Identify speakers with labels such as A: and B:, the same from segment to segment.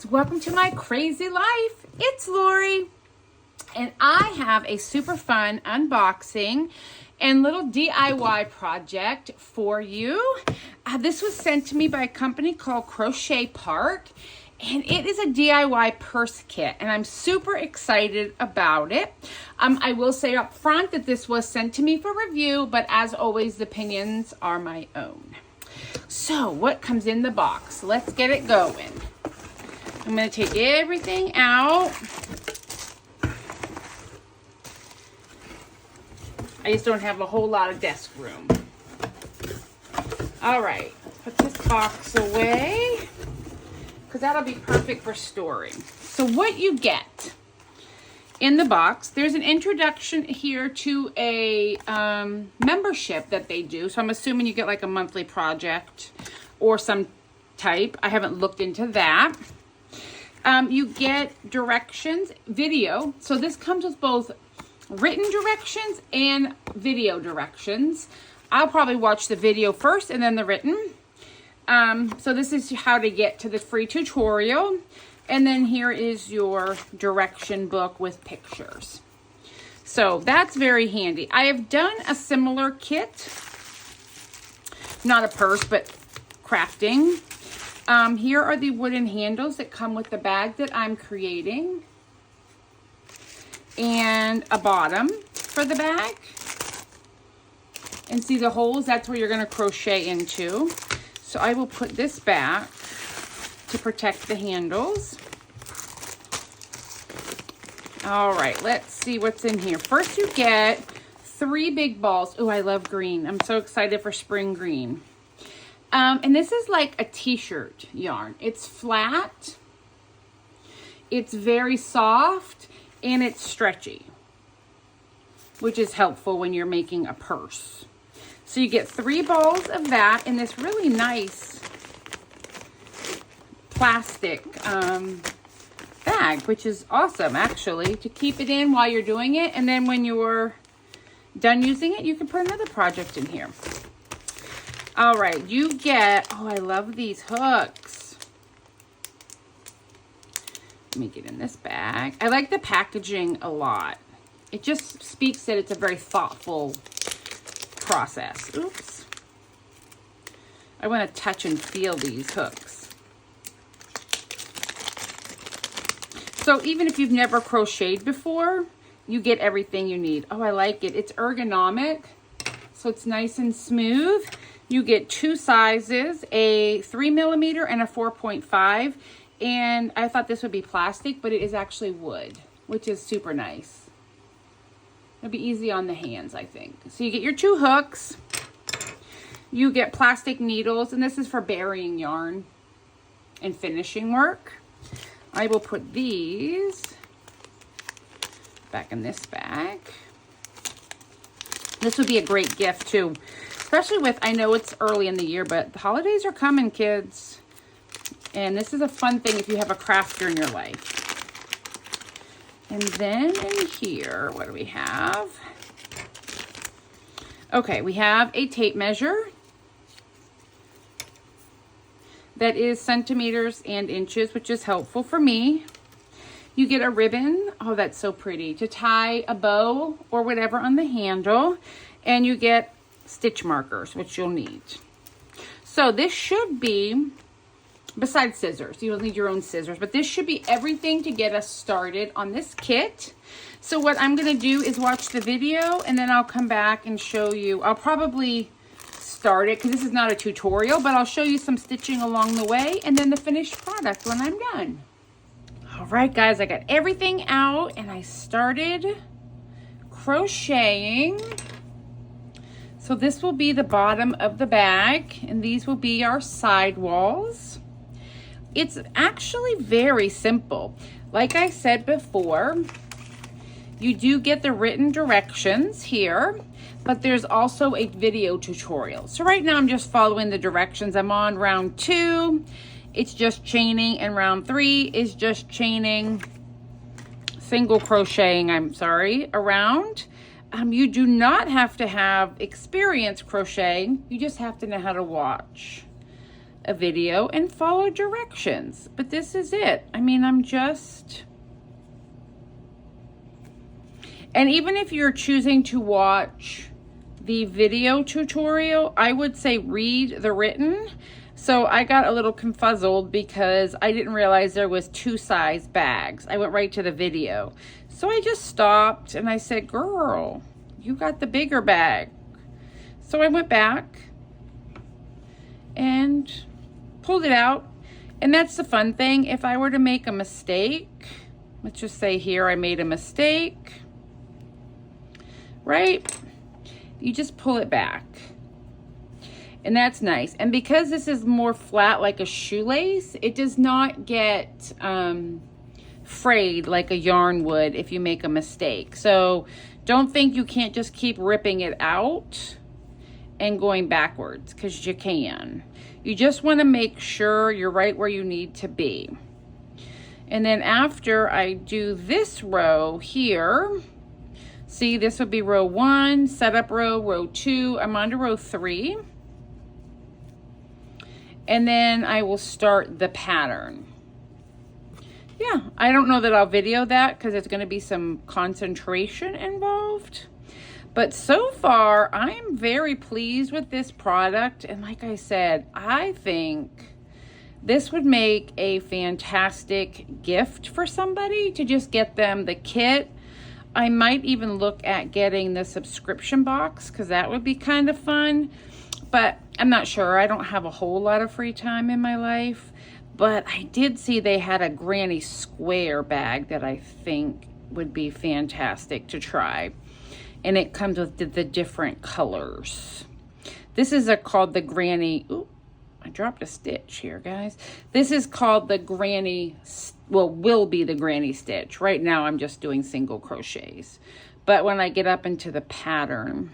A: guys, welcome to my crazy life. It's Lori, and I have a super fun unboxing and little DIY project for you. This was sent to me by a company called Crochetpark, and it is a DIY purse kit, and I'm super excited about it. I will say up front that this was sent to me for review, but as always, the opinions are my own. So what comes in the box? Let's get it going. I'm going to take everything out. I just don't have a whole lot of desk room. All right, put this box away because that'll be perfect for storing. So what you get in the box, there's an introduction here to a membership that they do. So I'm assuming you get like a monthly project or some type. I haven't looked into that. You get directions, video. So this comes with both written directions and video directions. I'll probably watch the video first and then the written. So this is how to get to the free tutorial. And then here is your direction book with pictures. So that's very handy. I have done a similar kit, not a purse, but crafting. Here are the wooden handles that come with the bag that I'm creating. And a bottom for the bag. And see the holes? That's where you're going to crochet into. So I will put this back to protect the handles. All right, let's see what's in here. First you get 3 big balls. Oh, I love green. I'm so excited for spring green. And this is like a t-shirt yarn. It's flat, it's very soft, and it's stretchy, which is helpful when you're making a purse. So you get 3 balls of that in this really nice plastic bag, which is awesome actually, to keep it in while you're doing it. And then when you're done using it, you can put another project in here. All right, you get, oh, I love these hooks. Let me get in this bag. I like the packaging a lot. It just speaks that it's a very thoughtful process. Oops. I want to touch and feel these hooks. So even if you've never crocheted before, you get everything you need. Oh, I like it. It's ergonomic, so it's nice and smooth. You get 2 sizes, a 3mm and a 4.5. And I thought this would be plastic, but it is actually wood, which is super nice. It'll be easy on the hands, I think. So you get your 2 hooks. You get plastic needles, and this is for burying yarn and finishing work. I will put these back in this bag. This would be a great gift too, especially with, I know it's early in the year, but the holidays are coming, kids. And this is a fun thing if you have a crafter in your life. And then in here, what do we have? Okay, we have a tape measure that is centimeters and inches, which is helpful for me. You get a ribbon, oh, that's so pretty, to tie a bow or whatever on the handle. And you get stitch markers, which you'll need. So this should be, besides scissors, you'll need your own scissors, but this should be everything to get us started on this kit. So what I'm gonna do is watch the video, and then I'll come back and show you. I'll probably start it, because this is not a tutorial, but I'll show you some stitching along the way, and then the finished product when I'm done. All right, guys, I got everything out, and I started crocheting. So this will be the bottom of the bag, and these will be our side walls. It's actually very simple. Like I said before, you do get the written directions here, but there's also a video tutorial. So right now I'm just following the directions. I'm on round 2. It's just chaining, and round 3 is just chaining, single crocheting, around. You do not have to have experience crocheting. You just have to know how to watch. a video and follow directions. But this is it. I mean, and even if you're choosing to watch the video tutorial, I would say read the written. So I got a little confuzzled because I didn't realize there was 2 size bags. I went right to the video. So I just stopped and I said, girl, you got the bigger bag. So I went back and pulled it out. And that's the fun thing. If I were to make a mistake, let's just say here I made a mistake, right? You just pull it back. And that's nice. And because this is more flat like a shoelace, it does not get frayed like a yarn would if you make a mistake. So don't think you can't just keep ripping it out and going backwards, because you can. You just want to make sure you're right where you need to be. And then after I do this row here, see, this would be row 1, setup row, row 2. I'm on to row 3. And then I will start the pattern. Yeah, I don't know that I'll video that because there's going to be some concentration involved. But so far, I'm very pleased with this product. And like I said, I think this would make a fantastic gift for somebody to just get them the kit. I might even look at getting the subscription box because that would be kind of fun. But I'm not sure. I don't have a whole lot of free time in my life. But I did see they had a granny square bag that I think would be fantastic to try. And it comes with the different colors. This is called the granny. Ooh, I dropped a stitch here, guys. This is called the granny, well, will be the granny stitch. Right now I'm just doing single crochets. But when I get up into the pattern,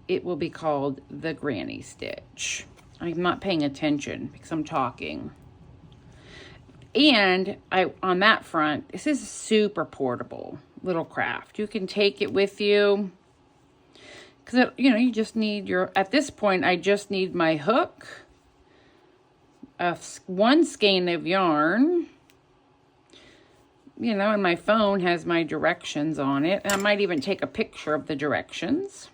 A: it will be called the granny stitch. I'm not paying attention because I'm talking. And on that front, this is a super portable little craft. You can take it with you because, you just need at this point, I just need my hook, one skein of yarn, and my phone has my directions on it. And I might even take a picture of the directions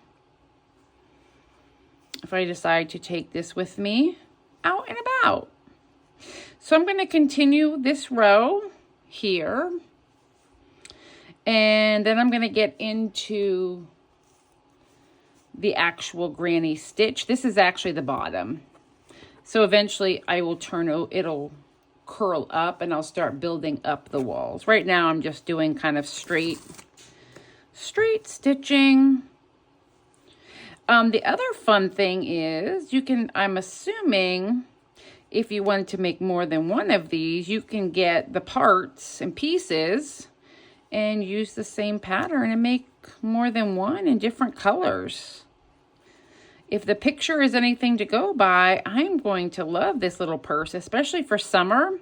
A: if I decide to take this with me out and about. So I'm going to continue this row here. And then I'm going to get into the actual granny stitch. This is actually the bottom. So eventually I will it'll curl up and I'll start building up the walls. Right now I'm just doing kind of straight stitching. The other fun thing is I'm assuming if you wanted to make more than one of these, you can get the parts and pieces and use the same pattern and make more than one in different colors. If the picture is anything to go by, I'm going to love this little purse, especially for summer.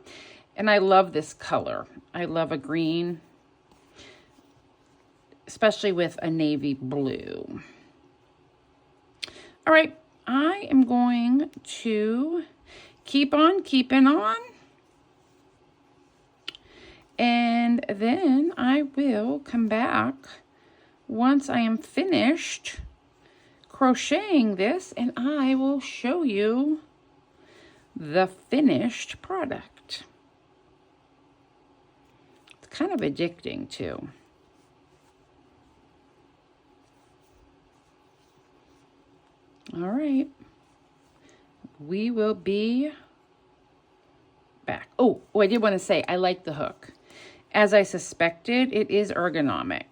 A: And I love this color. I love a green, especially with a navy blue. All right, I am going to keep on keeping on. And then I will come back once I am finished crocheting this and I will show you the finished product. It's kind of addicting too. All right. We will be back. Oh, I did want to say I like the hook. As I suspected, it is ergonomic.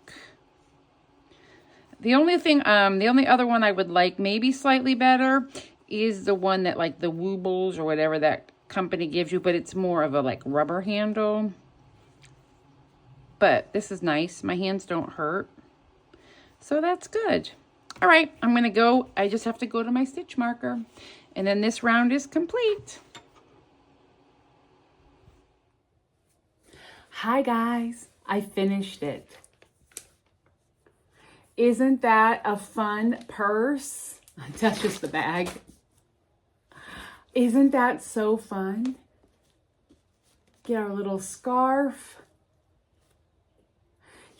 A: The only other one I would like maybe slightly better is the one that like the Woobles or whatever that company gives you, but it's more of a like rubber handle. But this is nice. My hands don't hurt. So that's good. All right, I'm going to go. I just have to go to my stitch marker. And then this round is complete. Hi guys, I finished it. Isn't that a fun purse? That's just the bag. Isn't that so fun? Get our little scarf.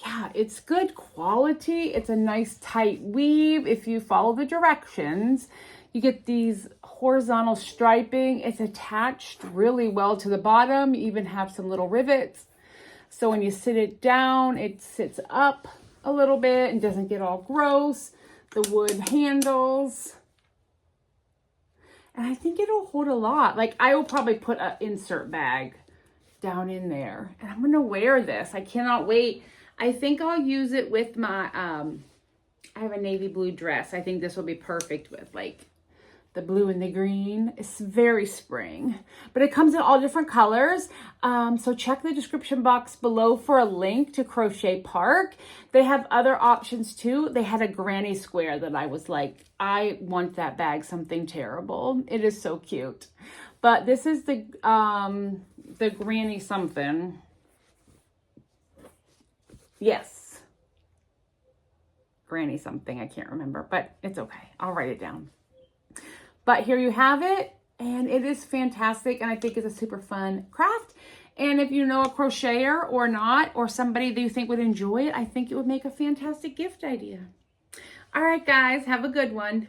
A: Yeah, it's good quality. It's a nice tight weave. If you follow the directions, you get these horizontal striping. It's attached really well to the bottom. You even have some little rivets. So when you sit it down, it sits up a little bit and doesn't get all gross. The wood handles. And I think it'll hold a lot. Like, I will probably put an insert bag down in there. And I'm going to wear this. I cannot wait. I think I'll use it with my, I have a navy blue dress. I think this will be perfect with like the blue and the green. It's very spring, but it comes in all different colors. So check the description box below for a link to Crochetpark. They have other options too. They had a granny square that I was like, I want that bag something terrible. It is so cute. But this is the granny something. Yes. Granny something. I can't remember, but it's okay. I'll write it down. But here you have it. And it is fantastic. And I think it's a super fun craft. And if you know a crocheter or not, or somebody that you think would enjoy it, I think it would make a fantastic gift idea. All right, guys. Have a good one.